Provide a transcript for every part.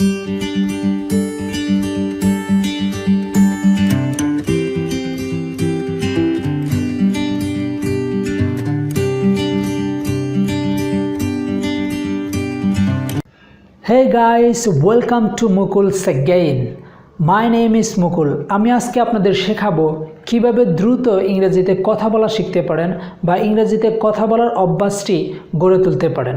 Hey guys, welcome to Mukuls again. My name is Mukul. আমি আজকে আপনাদের শেখাবো কিভাবে দ্রুত ইংরেজিতে কথা বলা শিখতে পারেন বা ইংরেজিতে কথা বলার অভ্যাসটি গড়ে তুলতে পারেন।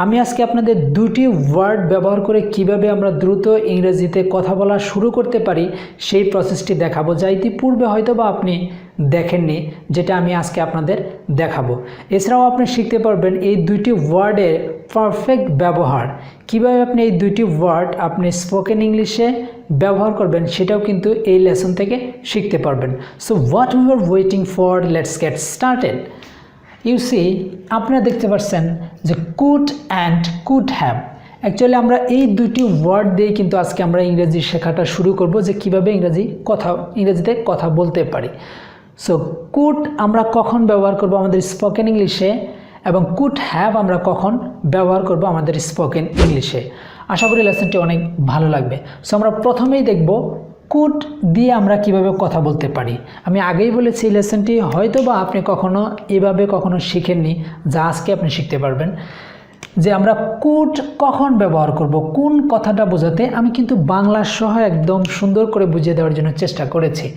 আমি আজকে আপনাদের দুটি ওয়ার্ড ব্যবহার করে কিভাবে আমরা দ্রুত ইংরেজিতে কথা বলা শুরু করতে পারি সেই প্রসেসটি দেখাবো, যা ইতিপূর্বে হয়তো বা আপনি দেখেননি, যেটা আমি আজকে আপনাদের দেখাবো। এছাড়াও আপনি শিখতে পারবেন এই দুইটি ওয়ার্ডের পারফেক্ট ব্যবহার, কিভাবে আপনি এই দুইটি ওয়ার্ড আপনি স্পোকেন ইংলিশে ব্যবহার করবেন সেটাও কিন্তু এই লেসন থেকে শিখতে পারবেন। So what we are waiting for, let's get started. You see, আপনারা দেখতে পাচ্ছেন যে could and could have. Actually আমরা এই দুটি ওয়ার্ড দিয়ে কিন্তু আজকে আমরা ইংরেজি শেখাটা শুরু করব, যে কীভাবে ইংরেজিতে কথা বলতে পারি। সো কুড আমরা কখন ব্যবহার করব আমাদের স্পোকেন ইংলিশে, এবং কুড হ্যাভ আমরা কখন ব্যবহার করব আমাদের স্পোকেন ইংলিশে। আশা করি লেসনটি অনেক ভালো লাগবে। সো আমরা প্রথমেই দেখব কুড দিয়ে আমরা কিভাবে কথা বলতে পারি। আমি আগেই বলেছি লেসনটি হয়তো বা আপনি এভাবে কখনো শিখেননি, যা আজকে আপনি শিখতে পারবেন, যে আমরা কুড কখন ব্যবহার করব, কোন কথাটা বোঝাতে। আমি কিন্তু বাংলা সহ একদম সুন্দর করে বুঝিয়ে দেওয়ার জন্য চেষ্টা করেছি।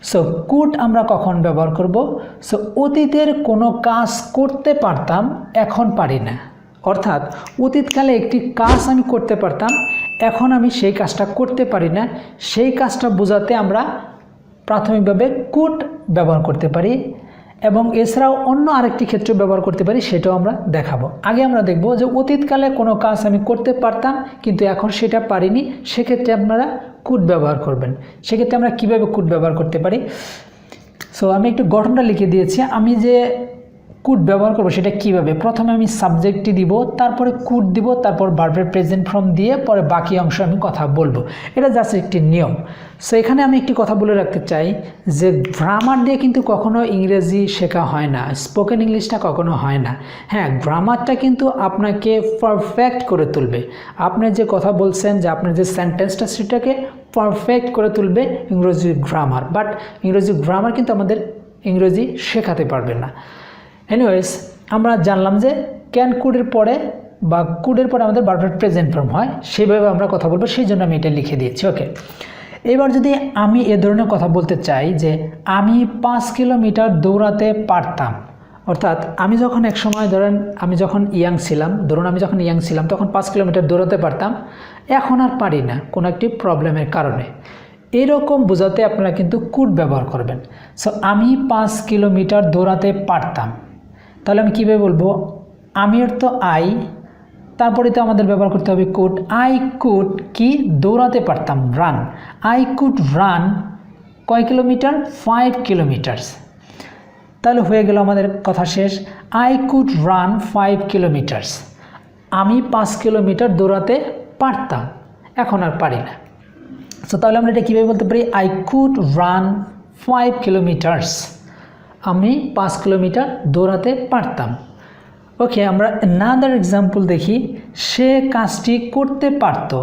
সো কুড আমরা কখন ব্যবহার করব? সো অতীতের কোনো কাজ করতে পারতাম, এখন পারি না। অর্থাৎ অতীতকালে একটি কাজ আমি করতে পারতাম, এখন আমি সেই কাজটা করতে পারি না। সেই কাজটা বোঝাতে আমরা প্রাথমিকভাবে কুড ব্যবহার করতে পারি, এবং এছাড়াও অন্য আরেকটি ক্ষেত্রে ব্যবহার করতে পারি, সেটাও আমরা দেখাবো। আগে আমরা দেখব যে অতীতকালে কোনো কাজ আমি করতে পারতাম কিন্তু এখন সেটা পারিনি, সেক্ষেত্রে আপনারা কুড ব্যবহার করবেন। সেক্ষেত্রে আমরা কিভাবে কুড ব্যবহার করতে পারি? সো আমি একটু গঠনটা লিখে দিয়েছি। আমি যে কুড ব্যবহার করব সেটা কিভাবে, প্রথমে আমি সাবজেক্টটি দিব, তারপরে কুড দিব, তারপর ভার্বের প্রেজেন্ট ফর্ম দিয়ে পরে বাকি অংশ আমি কথা বলবো। এটা জাস্ট একটি নিয়ম। সো এখানে আমি একটি কথা বলে রাখতে চাই যে গ্রামার দিয়ে কিন্তু কখনো ইংরেজি শেখা হয় না, স্পোকেন ইংলিশটা কখনো হয় না। হ্যাঁ, গ্রামারটা কিন্তু আপনাকে পারফেক্ট করে তুলবে। আপনি যে কথা বলছেন, যে আপনার যে সেন্টেন্সটা, সেটাকে পারফেক্ট করে তুলবে ইংরেজি গ্রামার। বাট ইংরেজি গ্রামার কিন্তু আমাদের ইংরেজি শেখাতে পারবে না। এনিওয়েজ, আমরা জানলাম যে ক্যান কুডের পরে বা কুডের পরে আমাদের ভার্বের প্রেজেন্ট ফর্ম হয়, সেইভাবে আমরা কথা বলবো, সেই জন্য আমি এটা লিখে দিয়েছি। ওকে, এবার যদি আমি এ ধরনের কথা বলতে চাই যে আমি 5 কিলোমিটার দৌড়াতে পারতাম, অর্থাৎ আমি যখন এক সময় আমি যখন ইয়াং ছিলাম তখন 5 কিলোমিটার দৌড়াতে পারতাম, এখন আর পারি না কোনো একটি প্রবলেমের কারণে। এরকম বোঝাতে আপনারা কিন্তু কুড ব্যবহার করবেন। সো আমি 5 কিলোমিটার দৌড়াতে পারতাম, তাহলে আমি কীভাবে বলবো? আমি তো আই, তারপরে তো আমাদের ব্যবহার করতে হবে কুড। আই কুড কি দৌড়াতে পারতাম, রান। আই কুড রান কয় কিলোমিটার? 5 কিলোমিটার্স। তাহলে হয়ে গেল আমাদের কথা শেষ। I could run 5 kilometres. আমি 5 কিলোমিটার দৌড়াতে পারতাম, এখন আর পারি না। সো তাহলে আমরা এটা কীভাবে বলতে পারি? I could run 5 kilometres. আমি 5 কিলোমিটার দৌড়াতে পারতাম। ওকে, আমরা অ্যানাদার এক্সাম্পল দেখি। সে কাজটি করতে পারতো,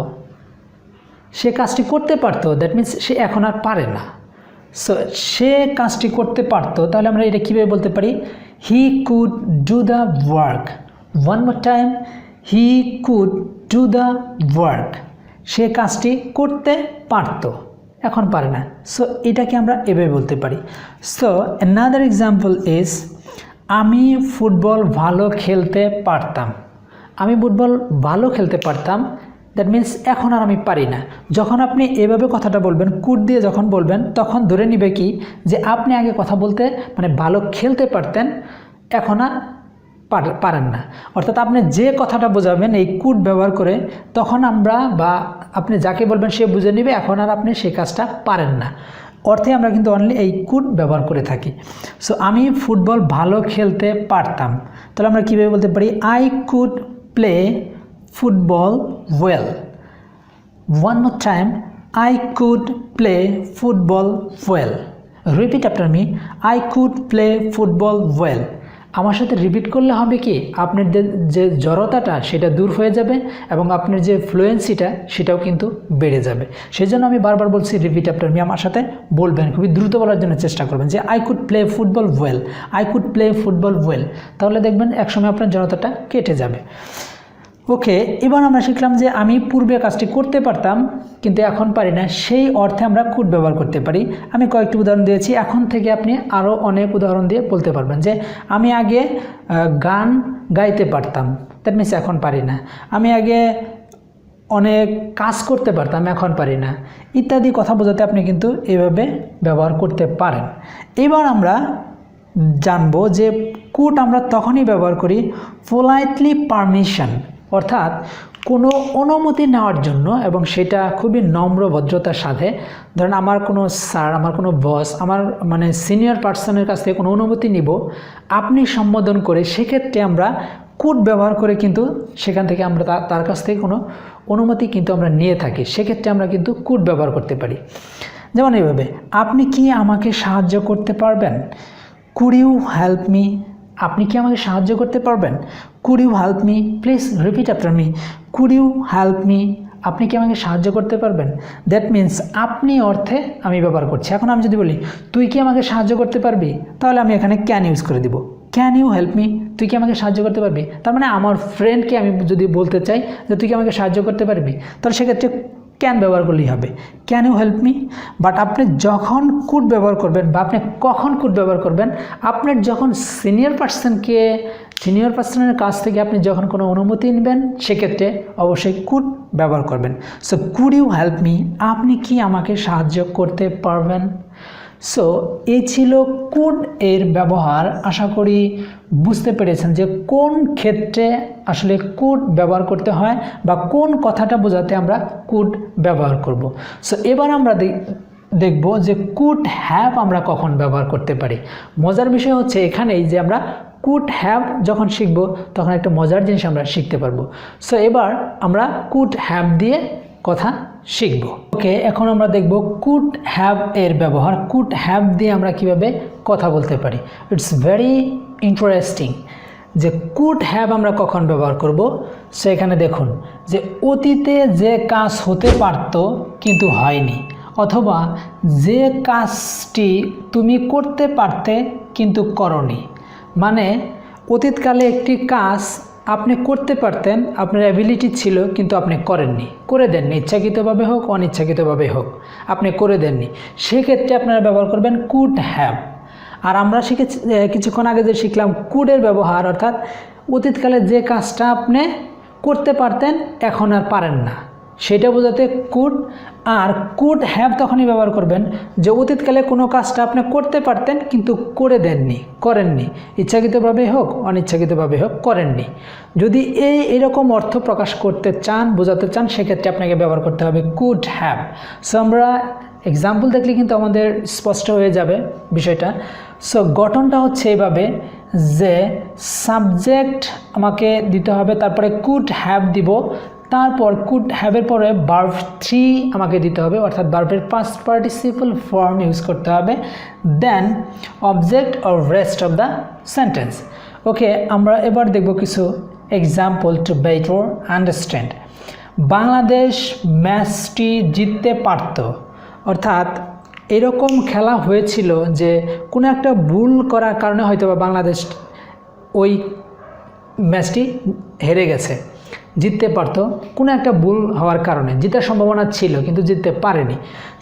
দ্যাট মিনস সে এখন আর পারে না। সো সে কাজটি করতে পারতো, তাহলে আমরা এটা কীভাবে বলতে পারি? He could do the work. One more time, he could do the work. সে কাজটি করতে পারতো, এখন পারে না। সো এটাকে আমরা এভাবে বলতে পারি। সো অ্যানাদার এক্সাম্পল ইজ আমি ফুটবল ভালো খেলতে পারতাম। আমি ফুটবল ভালো খেলতে পারতাম, দ্যাট মিন্স এখন আর আমি পারি না। যখন আপনি এভাবে কথাটা বলবেন, কুড দিয়ে যখন বলবেন, তখন ধরে নিবে কি যে আপনি আগে কথা বলতে ভালো খেলতে পারতেন, এখন আর পারেন না। অর্থাৎ আপনি যে কথাটা বোঝাবেন এই কুড ব্যবহার করে, তখন আপনি যাকে বলবেন সে বুঝে নেবে এখন আর আপনি সেই কাজটা পারেন না। অর্থে আমরা কিন্তু অনলি এই কুড ব্যবহার করে থাকি। সো আমি ফুটবল ভালো খেলতে পারতাম, তাহলে আমরা কীভাবে বলতে পারি? I could play football well. One more time, I could play football well. Repeat after me, I could play football well. আমার সাথে রিপিট করলে হবে কি আপনার যে জড়তাটা সেটা দূর হয়ে যাবে এবং আপনার যে ফ্লুয়েন্সিটা সেটাও কিন্তু বেড়ে যাবে। সেই জন্য আমি বারবার বলছি রিপিট আফটার মি, আমার সাথে বলবেন, খুবই দ্রুত বলার জন্য চেষ্টা করবেন যে I could play football well, I could play football well. তাহলে দেখবেন একসময় আপনার জড়তাটা কেটে যাবে। ওকে, এবার আমরা শিখলাম যে আমি পূর্বে কাজটি করতে পারতাম কিন্তু এখন পারি না, সেই অর্থে আমরা কুড ব্যবহার করতে পারি। আমি কয়েকটি উদাহরণ দিয়েছি, এখন থেকে আপনি আরও অনেক উদাহরণ দিয়ে বলতে পারবেন যে আমি আগে গান গাইতে পারতাম, দ্যাট মিনস এখন পারি না। আমি আগে অনেক কাজ করতে পারতাম, এখন পারি না, ইত্যাদি কথা বোঝাতে আপনি কিন্তু এভাবে ব্যবহার করতে পারেন। এবার আমরা জানবো যে কুড আমরা তখনই ব্যবহার করি পোলাইটলি পারমিশন, অর্থাৎ কোনো অনুমতি নেওয়ার জন্য, এবং সেটা খুবই নম্র ভদ্রতার সাথে। ধরেন আমার কোনো স্যার, আমার কোনো বস, আমার মানে সিনিয়র পার্সনের কাছ থেকে কোনো অনুমতি নিব, আপনি সম্বোধন করে, সেক্ষেত্রে আমরা কুড ব্যবহার করে কিন্তু সেখান থেকে আমরা তার কাছ থেকে কোনো অনুমতি কিন্তু আমরা নিয়ে থাকি, সেক্ষেত্রে আমরা কিন্তু কুড ব্যবহার করতে পারি। যেমন এইভাবে, আপনি কি আমাকে সাহায্য করতে পারবেন? Could you help me? আপনি কি আমাকে সাহায্য করতে পারবেন? Could you help me? Please repeat after me, could you help me? আপনি কি আমাকে সাহায্য করতে পারবেন? দ্যাট মিন্স আপনি অর্থে আমি ব্যবহার করছি। এখন আমি যদি বলি তুই কি আমাকে সাহায্য করতে পারবি, তাহলে আমি এখানে ক্যান ইউজ করে দিব। Can you help me? তুই কি আমাকে সাহায্য করতে পারবি? তার মানে আমার ফ্রেন্ডকে আমি যদি বলতে চাই যে তুই কি আমাকে সাহায্য করতে পারবি, তাহলে সেক্ষেত্রে ক্যান ব্যবহার করলেই হবে, can you help me. But আপনি যখন কুড ব্যবহার করবেন বা আপনি কখন কুড ব্যবহার করবেন, আপনার যখন সিনিয়র পার্সনের কাছ থেকে আপনি যখন কোনো অনুমতি নেবেন, সেক্ষেত্রে অবশ্যই কুড ব্যবহার করবেন। So could you help me, আপনি কি আমাকে সাহায্য করতে পারবেন? সো এই ছিল কুড এর ব্যবহার। আশা করি বুঝতে পেরেছেন যে কোন ক্ষেত্রে আসলে কুড ব্যবহার করতে হয় বা কোন কথাটা বোঝাতে আমরা কুড ব্যবহার করব। সো এবার আমরা দেখব যে কুড হ্যাভ আমরা কখন ব্যবহার করতে পারি। মজার বিষয় হচ্ছে এখানেই যে আমরা কুড হ্যাভ যখন শিখব তখন একটা মজার জিনিস আমরা শিখতে পারবো। সো এবার আমরা কুড হ্যাভ দিয়ে কথা শিখব। ওকে, এখন আমরা দেখব কুড হ্যাভ এর ব্যবহার। কুড হ্যাভ দিয়ে আমরা কিভাবে কথা বলতে পারি। ইটস ভেরি ইন্টারেস্টিং যে কুড হ্যাভ আমরা কখন ব্যবহার করব। সেখানে দেখুন যে অতীতে যে কাজ হতে পারত কিন্তু হয়নি, অথবা যে কাজটি তুমি করতে পারতে কিন্তু করনি। মানে অতীতকালে একটি কাজ আপনি করতে পারতেন, আপনার অ্যাবিলিটি ছিল কিন্তু আপনি করেননি, করে দেননি, ইচ্ছাকৃতভাবে হোক অনিচ্ছাকৃতভাবে হোক আপনি করে দেননি, সেক্ষেত্রে আপনারা ব্যবহার করবেন কুড হ্যাভ। আর আমরা শিখেছি কিছুক্ষণ আগে যে শিখলাম কুডের ব্যবহার, অর্থাৎ অতীতকালে যে কাজটা আপনি করতে পারতেন এখন আর পারেন না, সেটা বোঝাতে কুড। আর কুড হ্যাভ তখনই ব্যবহার করবেন যে অতীতকালে কোনো কাজটা আপনি করতে পারতেন কিন্তু করে দেননি, করেননি, ইচ্ছাকৃতভাবে হোক অনিচ্ছাকৃতভাবে হোক করেননি। যদি এরকম অর্থ প্রকাশ করতে চান, বোঝাতে চান, সেক্ষেত্রে আপনাকে ব্যবহার করতে হবে কুড হ্যাভ। সো আমরা এক্সাম্পল দেখলে কিন্তু আমাদের স্পষ্ট হয়ে যাবে বিষয়টা। সো গঠনটা হচ্ছে এইভাবে যে সাবজেক্ট আমাকে দিতে হবে, তারপরে কুড হ্যাভ দিব, তারপর কুড হ্যাভের পরে ভার্ব 3 আমাকে দিতে হবে, অর্থাৎ ভার্বের পাস্ট পার্টিসিপল ফর্ম ইউজ করতে হবে, then object or rest of the sentence. Okay, আমরা এবার দেখব কিছু example to better understand. Bangladesh ম্যাচটি জিততে পারত, অর্থাৎ এরকম খেলা হয়েছিল যে কোনো একটা ভুল করার কারণে হয়তো বা বাংলাদেশ ওই ম্যাচটি হেরে গেছে। জিততে পারতো কোনো একটা ভুল হওয়ার কারণে, জেতার সম্ভাবনা ছিল কিন্তু জিততে পারেনি।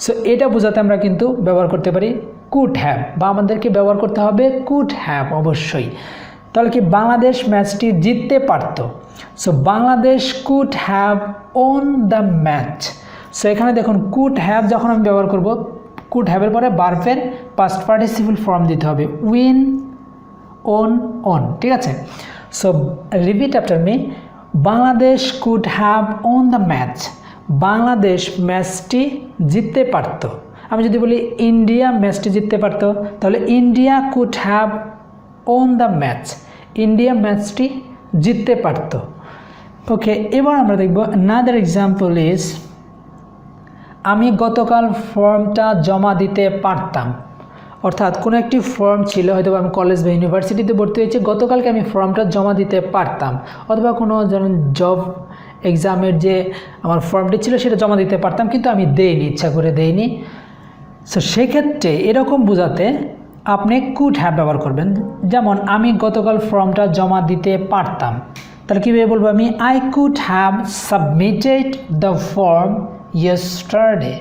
সো এটা বোঝাতে আমরা কিন্তু ব্যবহার করতে পারি কুড হ্যাভ, বা আমাদেরকে ব্যবহার করতে হবে কুড হ্যাভ অবশ্যই। তাহলে কি বাংলাদেশ ম্যাচটি জিততে পারত। So Bangladesh could have won the match. So এখানে দেখুন কুড হ্যাভ যখন আমি ব্যবহার করব, কুড হ্যাভের পরে ভার্বের পাস্ট পার্টিসিপল ফর্ম দিতে হবে, উইন, ওন, অন, ঠিক আছে। So repeat after me, Bangladesh could have won the match. Bangladesh ম্যাচটি জিততে পারত। আমি যদি বলি ইন্ডিয়া ম্যাচটি জিততে পারত, তাহলে India could have won the match. India ম্যাচটি জিততে পারত। ওকে, এবার আমরা দেখব another example is আমি গতকাল ফর্মটা জমা দিতে পারতাম, অর্থাৎ কোনো একটি ফর্ম ছিল, হয়তো আমি কলেজ বা ইউনিভার্সিটিতে ভর্তি হয়েছি, গতকালকে আমি ফর্মটা জমা দিতে পারতাম, অথবা কোনো যেমন জব এক্সামের যে আমার ফর্মটি ছিল সেটা জমা দিতে পারতাম, কিন্তু আমি দেইনি, ইচ্ছা করে দেইনি। সো সেক্ষেত্রে এরকম বোঝাতে আপনি কুড হ্যাভ ব্যবহার করবেন। যেমন আমি গতকাল ফর্মটা জমা দিতে পারতাম, তাহলে কীভাবে বলবো আমি? I could have submitted the form yesterday.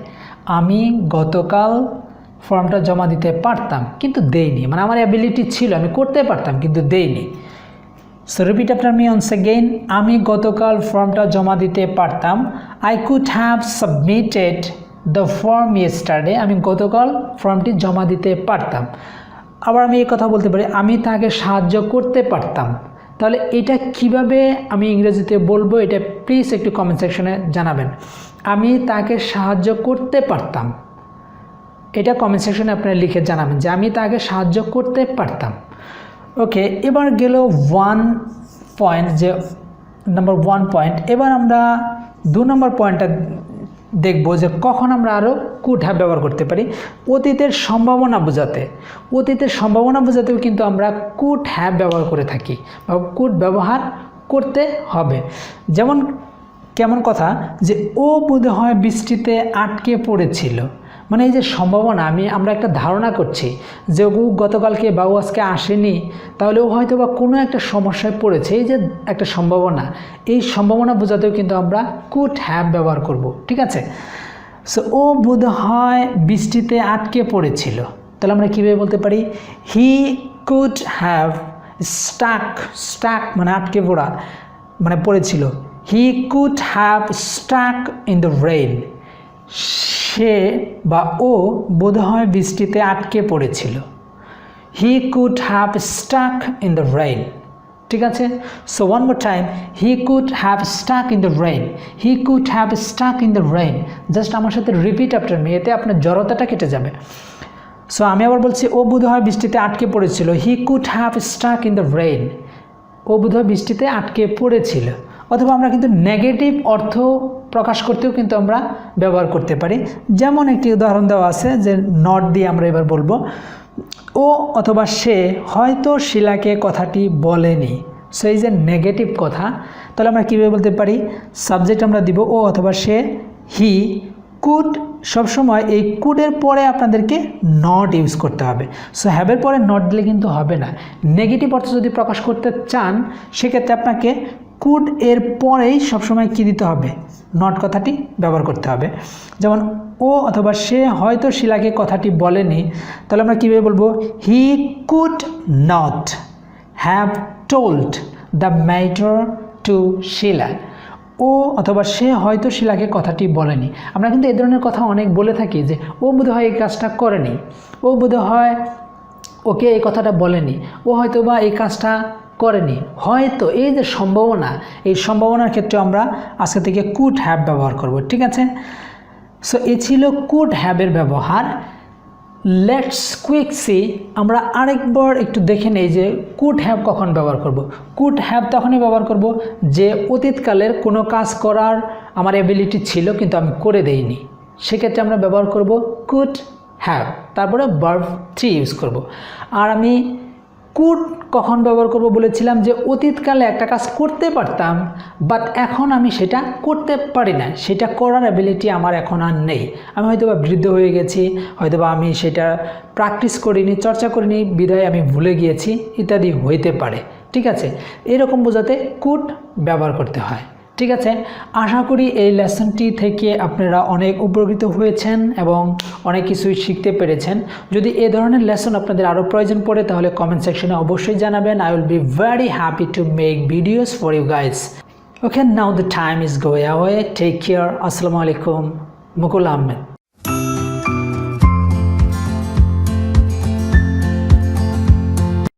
আমি গতকাল ফর্মটা জমা দিতে পারতাম কিন্তু দেইনি, মানে আমার অ্যাবিলিটি ছিল, আমি করতে পারতাম কিন্তু দেইনি। So repeat after me once again. আমি গতকাল ফর্মটা জমা দিতে পারতাম। I could have submitted the form yesterday. আমি গতকাল ফর্মটি জমা দিতে পারতাম। আবার আমি এই কথা বলতে পারি, আমি তাকে সাহায্য করতে পারতাম। তাহলে এটা কিভাবে আমি ইংরেজিতে বলবো, এটা প্লিজ একটু কমেন্ট সেকশনে জানাবেন। আমি তাকে সাহায্য করতে পারতাম, এটা কমেন্ট সেকশনে আপনারা লিখে জানাবেন যে আমি তাকে সাহায্য করতে পারতাম। ওকে, এবার গেল 1 পয়েন্ট, যে নাম্বার 1 পয়েন্ট। এবার আমরা 2 নম্বর পয়েন্টটা দেখব যে কখন আমরা আরও কুড হ্যাভ ব্যবহার করতে পারি অতীতের সম্ভাবনা বোঝাতে। অতীতের সম্ভাবনা বোঝাতেও কিন্তু আমরা কুড হ্যাভ ব্যবহার করে থাকি, বা কুড ব্যবহার করতে হবে। যেমন কেমন কথা, যে ও বোধহয় বৃষ্টিতে আটকে পড়েছিল, মানে এই যে সম্ভাবনা, আমরা একটা ধারণা করছি যে ও গতকালকে বা ও আজকে আসেনি, তাহলে ও হয়তো বা কোনো একটা সমস্যায় পড়েছে, এই যে একটা সম্ভাবনা, এই সম্ভাবনা বোঝাতেও কিন্তু আমরা কুড হ্যাভ ব্যবহার করব, ঠিক আছে? সো ও বোধহয় বৃষ্টিতে আটকে পড়েছিল, তাহলে আমরা কীভাবে বলতে পারি? হি কুড হ্যাভ স্টাক মানে আটকে পড়া, মানে পড়েছিল। He could have stuck in the rain. সে বা ও বোধহয় বৃষ্টিতে আটকে পড়েছিল। He could have stuck in the rain, ঠিক আছে? So one more time, he could have stuck in the rain. He could have stuck in the rain. Just আমার সাথে রিপিট আফটার মি, এতে আপনার জড়তাটা কেটে যাবে। সো আমি আবার বলছি, ও বোধহয় বৃষ্টিতে আটকে পড়েছিল। He could have stuck in the rain. ও বোধহয় বৃষ্টিতে আটকে পড়েছিল। অথবা আমরা কিন্তু নেগেটিভ অর্থ প্রকাশ করতেও কিন্তু আমরা ব্যবহার করতে পারি। যেমন একটি উদাহরণ দেওয়া আছে, যে নট দিয়ে আমরা এবার বলবো, ও অথবা সে হয়তো শিলাকে কথাটি বলেনি। সো এই যে নেগেটিভ কথা, তাহলে আমরা কীভাবে বলতে পারি? সাবজেক্ট আমরা দিব ও অথবা সে। হি কুড, সবসময় এই কুডের পরে আপনাদেরকে নট ইউজ করতে হবে। সো হ্যাভের পরে নট দিলে কিন্তু হবে না। নেগেটিভ অর্থ যদি প্রকাশ করতে চান, সেক্ষেত্রে আপনাকে কুড এর পরেই সবসময় কী দিতে হবে? নট কথাটি ব্যবহার করতে হবে। যেমন ও অথবা সে হয়তো শিলাকে কথাটি বলেনি, তাহলে আমরা কীভাবে বলবো? He could not have told the matter to Shila. ও অথবা সে হয়তো শিলাকে কথাটি বলেনি। আমরা কিন্তু এই ধরনের কথা অনেক বলে থাকি, যে ও বোধহয় এই কাজটা করেনি, ও বোধহয় ওকে এই কথাটা বলেনি, ও হয়তো বা এই কাজটা করেনি, হয়তো। এই যে সম্ভাবনা, এই সম্ভাবনার ক্ষেত্রে আমরা আজকে থেকে কুড হ্যাভ ব্যবহার করব, ঠিক আছে? সো এ ছিল কুড হ্যাভের ব্যবহার। লেটস কুইক সি, আমরা আরেকবার একটু দেখে নেই যে কুড হ্যাভ কখন ব্যবহার করব। কুড হ্যাভ তখনই ব্যবহার করব যে অতীতকালের কোনো কাজ করার আমার এবিলিটি ছিল কিন্তু আমি করে দেইনি, সেক্ষেত্রে আমরা ব্যবহার করব কুড হ্যাভ, তারপরে ভার্ব থ্রি ইউজ করব। আর আমি কুড কখন ব্যবহার করব বলেছিলাম, যে অতীতকালে একটা কাজ করতে পারতাম, বাট এখন আমি সেটা করতে পারি না, সেটা করার অ্যাবিলিটি আমার এখন আর নেই। আমি হয়তোবা বৃদ্ধ হয়ে গেছি, হয়তোবা আমি সেটা প্র্যাকটিস করিনি, চর্চা করিনি, বিধায় আমি ভুলে গিয়েছি, ইত্যাদি হইতে পারে, ঠিক আছে? এরকম বোঝাতে কুড ব্যবহার করতে হয়, ঠিক আছে? আশা করি এই লেসনটি থেকে আপনারা অনেক উপকৃত হয়েছেন এবং অনেক কিছুই শিখতে পেরেছেন। যদি এ ধরনের লেসন আপনাদের আরও প্রয়োজন পড়ে, তাহলে কমেন্ট সেকশনে অবশ্যই জানাবেন। I will be very happy to make videos for you guys. Okay, now the time is going away. Take care. আসসালামু আলাইকুম। মুকুল আহমেদ।